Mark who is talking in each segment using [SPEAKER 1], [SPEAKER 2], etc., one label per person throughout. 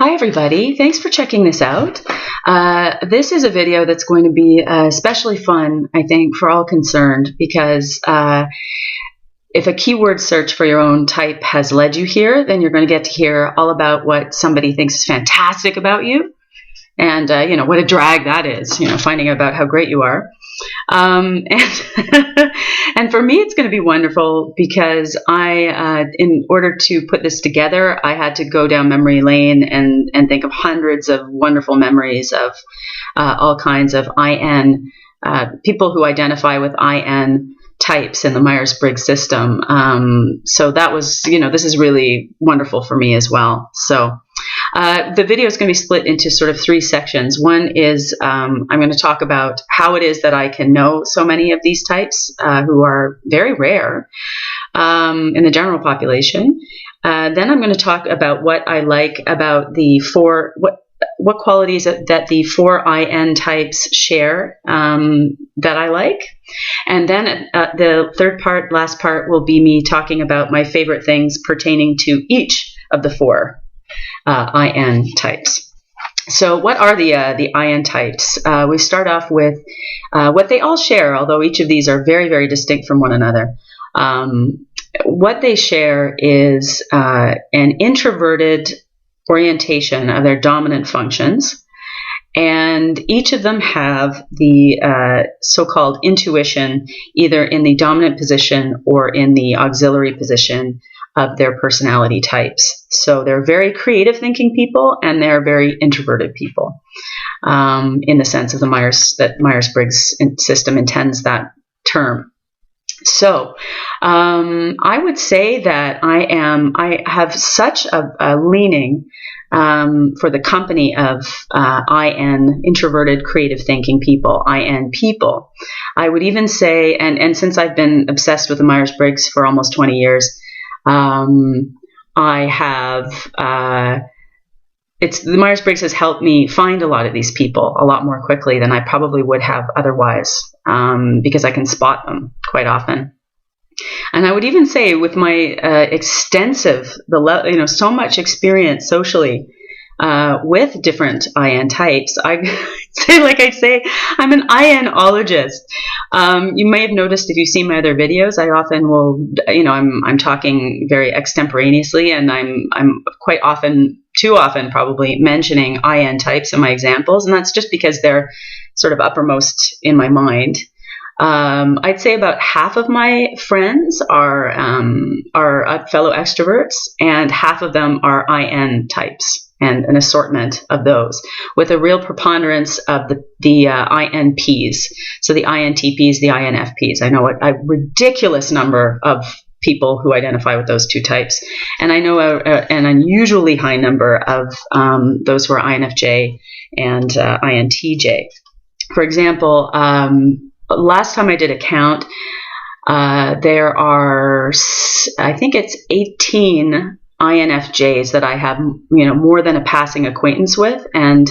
[SPEAKER 1] Hi everybody, thanks for checking this out. This is a video that's going to be especially fun, I think, for all concerned because if a keyword search for your own type has led you here, then you're going to get to hear all about what somebody thinks is fantastic about you and, what a drag that is, finding out about how great you are. And for me, it's going to be wonderful because in order to put this together, I had to go down memory lane and think of hundreds of wonderful memories of all kinds of IN, people who identify with IN types in the Myers-Briggs system. So that was, this is really wonderful for me as well. So the video is going to be split into sort of three sections. One is I'm going to talk about how it is that I can know so many of these types who are very rare in the general population. Then I'm going to talk about what I like about the what qualities that the four IN types share that I like. And then the last part will be me talking about my favorite things pertaining to each of the four IN types. So what are the IN types? We start off with what they all share, although each of these are very, very distinct from one another. What they share is an introverted orientation of their dominant functions, and each of them have the so-called intuition either in the dominant position or in the auxiliary position of their personality types. So they're very creative thinking people and they're very introverted people in the sense of the Myers-Briggs system intends that term. So I would say that I have such a leaning for the company of IN, introverted creative thinking people, IN people. I would even say, and since I've been obsessed with the Myers-Briggs for almost 20 years, I have, the Myers-Briggs has helped me find a lot of these people a lot more quickly than I probably would have otherwise, because I can spot them quite often. And I would even say with my extensive, so much experience socially with different IN types, I say, I'm an IN-ologist. You may have noticed if you've seen my other videos, I often will, I'm talking very extemporaneously, and I'm quite often, too often probably, mentioning IN types in my examples, and that's just because they're sort of uppermost in my mind. I'd say about half of my friends are fellow extroverts, and half of them are IN types, and an assortment of those, with a real preponderance of the INPs. So the INTPs, the INFPs. I know a ridiculous number of people who identify with those two types, and I know an unusually high number of those who are INFJ and INTJ. For example, last time I did a count, there are, I think it's 18 INFJs that I have, more than a passing acquaintance with, and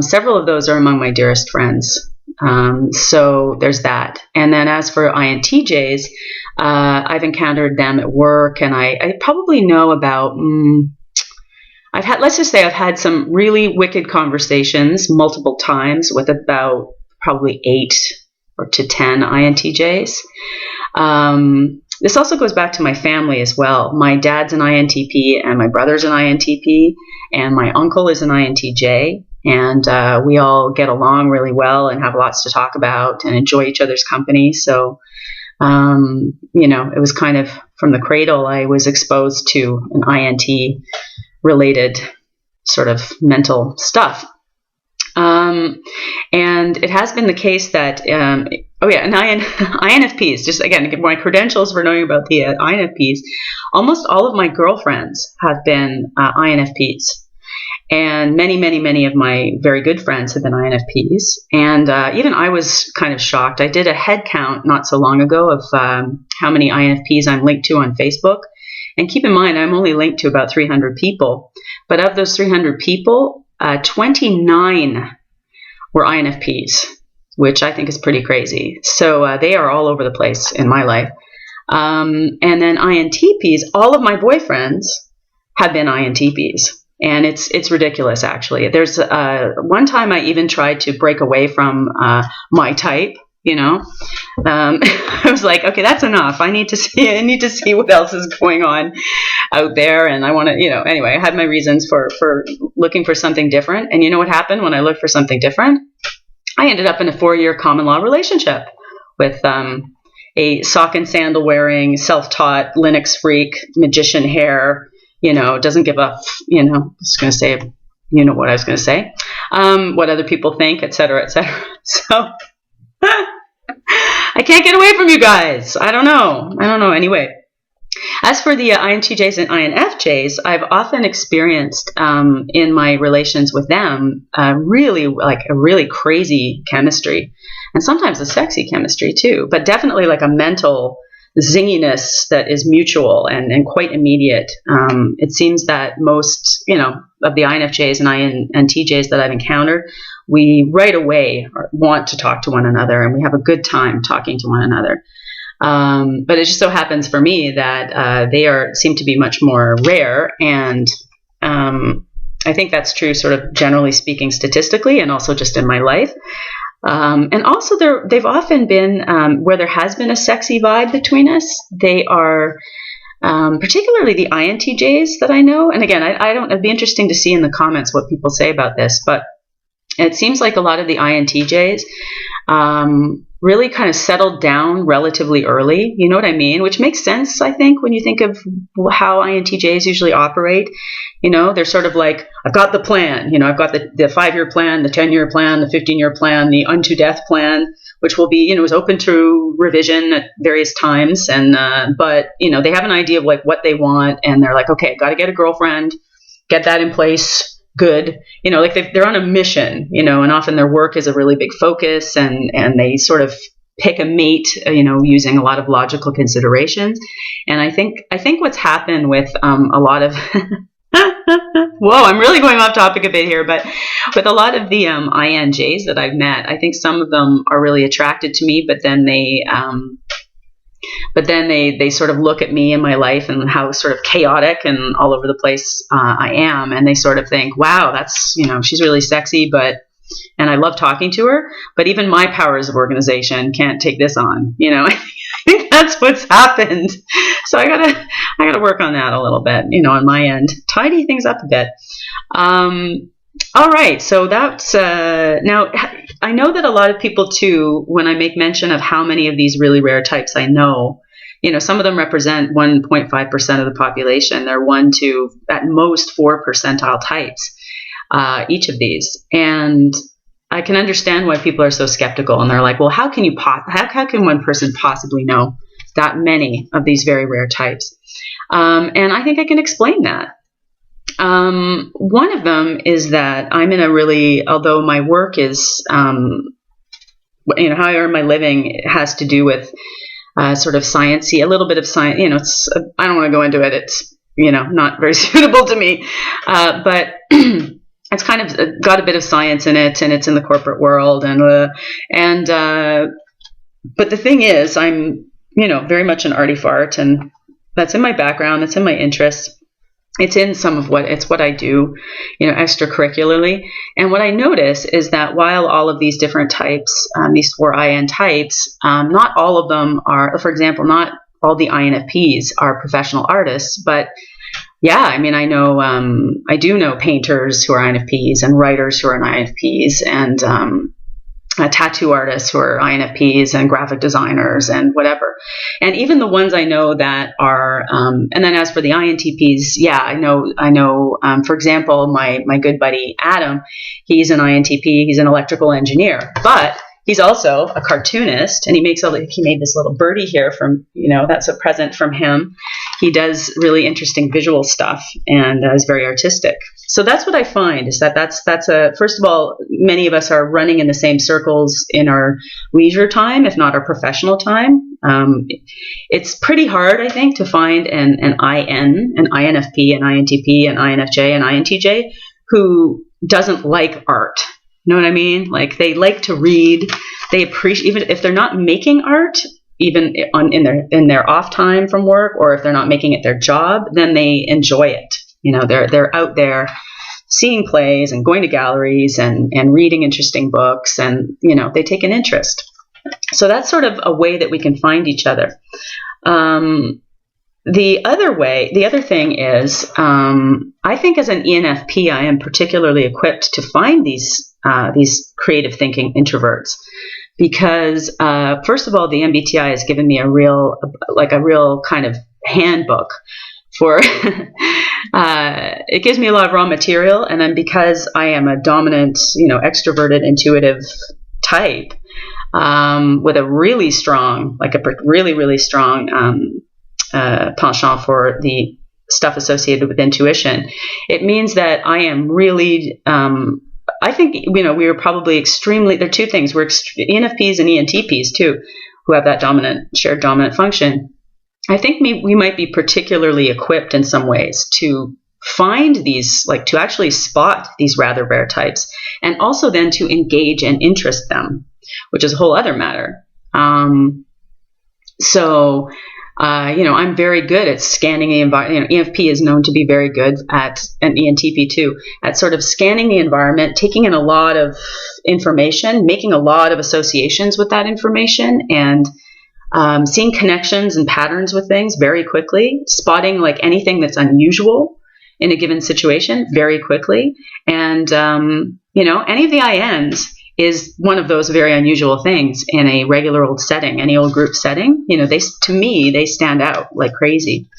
[SPEAKER 1] several of those are among my dearest friends. So there's that. And then as for INTJs, I've encountered them at work, and I probably know about, let's just say I've had some really wicked conversations multiple times with about probably 8 to 10 INTJs. This also goes back to my family as well. My dad's an INTP, and my brother's an INTP, and my uncle is an INTJ, and we all get along really well and have lots to talk about and enjoy each other's company. So, it was kind of from the cradle I was exposed to an INT-related sort of mental stuff. And it has been the case that, INFPs, just again, my credentials for knowing about the INFPs, almost all of my girlfriends have been INFPs. And many, many, many of my very good friends have been INFPs. And even I was kind of shocked. I did a head count not so long ago of how many INFPs I'm linked to on Facebook. And keep in mind, I'm only linked to about 300 people. But of those 300 people, 29 were INFPs, which I think is pretty crazy. So they are all over the place in my life. And then INTPs, all of my boyfriends have been INTPs. And it's ridiculous, actually. There's one time I even tried to break away from my type. I was like, okay, that's enough. I need to see what else is going on out there, and I want to, anyway, I had my reasons for looking for something different. And you know what happened when I looked for something different? I ended up in a 4-year common law relationship with a sock and sandal wearing, self-taught Linux freak, magician hair, doesn't give a, just going to say, what I was going to say, what other people think, et cetera, et cetera. So I can't get away from you guys. I don't know. Anyway, as for the INTJs and INFJs, I've often experienced in my relations with them really like a really crazy chemistry, and sometimes a sexy chemistry too, but definitely like a mental zinginess that is mutual and quite immediate. It seems that most, of the INFJs and INTJs that I've encountered, we right away want to talk to one another, and we have a good time talking to one another. But it just so happens for me that they seem to be much more rare, and I think that's true sort of generally speaking statistically, and also just in my life. And also they've often been, where there has been a sexy vibe between us, they are particularly the INTJs that I know. And again, it'd be interesting to see in the comments what people say about this, but it seems like a lot of the INTJs really kind of settled down relatively early. You know what I mean? Which makes sense, I think, when you think of how INTJs usually operate. They're sort of like, I've got the plan. I've got the 5-year plan, the 10-year plan, the 15-year plan, the unto death plan, which will be, is open to revision at various times. And but they have an idea of like what they want, and they're like, okay, got to get a girlfriend, get that in place. Good, like they're on a mission, and often their work is a really big focus, and they sort of pick a mate, using a lot of logical considerations. And I think what's happened with a lot of whoa, I'm really going off topic a bit here, but with a lot of the INJs that I've met, I think some of them are really attracted to me, but then they sort of look at me and my life and how sort of chaotic and all over the place I am, and they sort of think, wow, that's, she's really sexy, and I love talking to her, but even my powers of organization can't take this on, I think that's what's happened. So I gotta work on that a little bit, on my end, tidy things up a bit. All right, so that's now I know that a lot of people too, when I make mention of how many of these really rare types I know, some of them represent 1.5% of the population. They're 1 to at most 4 percentile types, each of these. And I can understand why people are so skeptical, and they're like, well, how can one person possibly know that many of these very rare types? And I think I can explain that. One of them is that I'm in a really, although my work is, how I earn my living has to do with sort of sciencey, a little bit of science, I don't want to go into it. It's, not very suitable to me. But it's kind of got a bit of science in it, and it's in the corporate world. But the thing is, I'm, very much an arty fart, and that's in my background. That's in my interests. It's in it's what I do, extracurricularly. And what I notice is that while all of these different types, these 4 IN types, not all of them are, for example, not all the INFPs are professional artists, but yeah, I mean, I do know painters who are INFPs, and writers who are INFPs, and tattoo artists who are INFPs, and graphic designers, and whatever. And even the ones I know that are, and then as for the INTPs, yeah, I know, for example, my good buddy Adam, he's an INTP, he's an electrical engineer, but he's also a cartoonist, and he made this little birdie here from, that's a present from him. He does really interesting visual stuff, and is very artistic. So that's what I find, is that's first of all, many of us are running in the same circles in our leisure time, if not our professional time. It's pretty hard, I think, to find an IN, an INFP, an INTP, an INFJ, an INTJ who doesn't like art. You know what I mean? Like, they like to read. They appreciate, even if they're not making art, even in their off time from work, or if they're not making it their job, then they enjoy it. They're out there seeing plays and going to galleries and reading interesting books, and they take an interest. So that's sort of a way that we can find each other. The other thing is, I think as an ENFP, I am particularly equipped to find these creative thinking introverts, because first of all, the MBTI has given me a real kind of handbook for. It gives me a lot of raw material, and then because I am a dominant, extroverted, intuitive type, with a really strong, really strong penchant for the stuff associated with intuition, it means that I am really, I think, we are probably extremely, there are two things, we're ENFPs and ENTPs too, who have that shared dominant function. I think we might be particularly equipped in some ways to find these, to actually spot these rather rare types, and also then to engage and interest them, which is a whole other matter. I'm very good at scanning the environment. ENFP is known to be very good at, and ENTP too, at sort of scanning the environment, taking in a lot of information, making a lot of associations with that information, and seeing connections and patterns with things very quickly, spotting anything that's unusual in a given situation very quickly. And, any of the INs is one of those very unusual things in a regular old setting, any old group setting. To me, they stand out like crazy.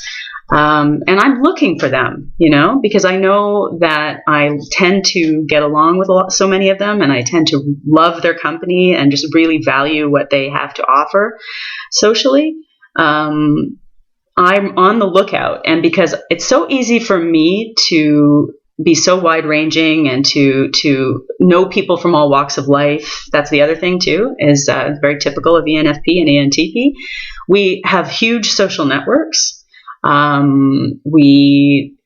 [SPEAKER 1] And I'm looking for them, because I know that I tend to get along with so many of them, and I tend to love their company and just really value what they have to offer socially. I'm on the lookout, and because it's so easy for me to be so wide-ranging and to know people from all walks of life. That's the other thing too, is very typical of ENFP and ENTP. We have huge social networks. We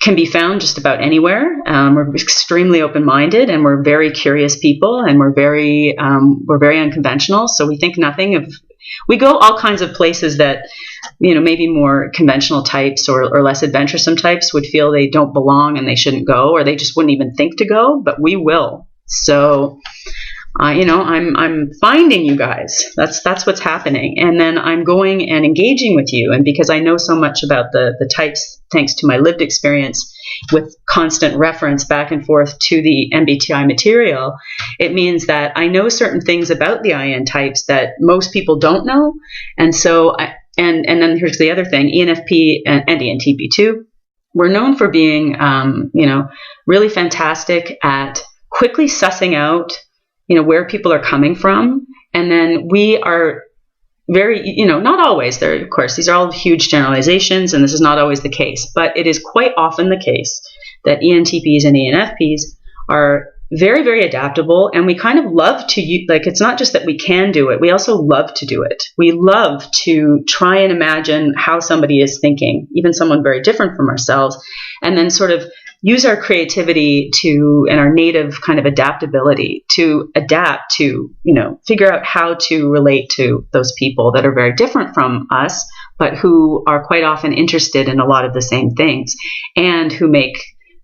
[SPEAKER 1] can be found just about anywhere. We're extremely open-minded, and we're very curious people, and we're very unconventional. So we think nothing of. We go all kinds of places that, maybe more conventional types or less adventuresome types would feel they don't belong and they shouldn't go, or they just wouldn't even think to go, but we will. So, I'm finding you guys. That's what's happening. And then I'm going and engaging with you. And because I know so much about the types, thanks to my lived experience with constant reference back and forth to the MBTI material, it means that I know certain things about the IN types that most people don't know. And so, and then here's the other thing, ENFP and ENTP too, we're known for being, really fantastic at quickly sussing out, where people are coming from. And then we are very, not always there, of course, these are all huge generalizations, and this is not always the case, but it is quite often the case that ENTPs and ENFPs are very, very adaptable, and we kind of love to, it's not just that we can do it, we also love to do it. We love to try and imagine how somebody is thinking, even someone very different from ourselves, and then sort of use our creativity and our native kind of adaptability to adapt to, figure out how to relate to those people that are very different from us, but who are quite often interested in a lot of the same things, and who make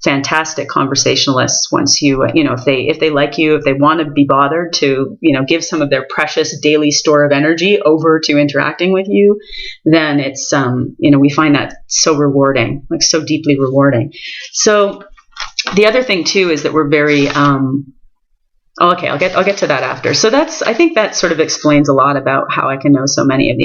[SPEAKER 1] fantastic conversationalists once if they like you, if they want to be bothered to, give some of their precious daily store of energy over to interacting with you, then it's, we find that so rewarding, so deeply rewarding. So the other thing too is that we're very, I'll get to that after. So I think that sort of explains a lot about how I can know so many of the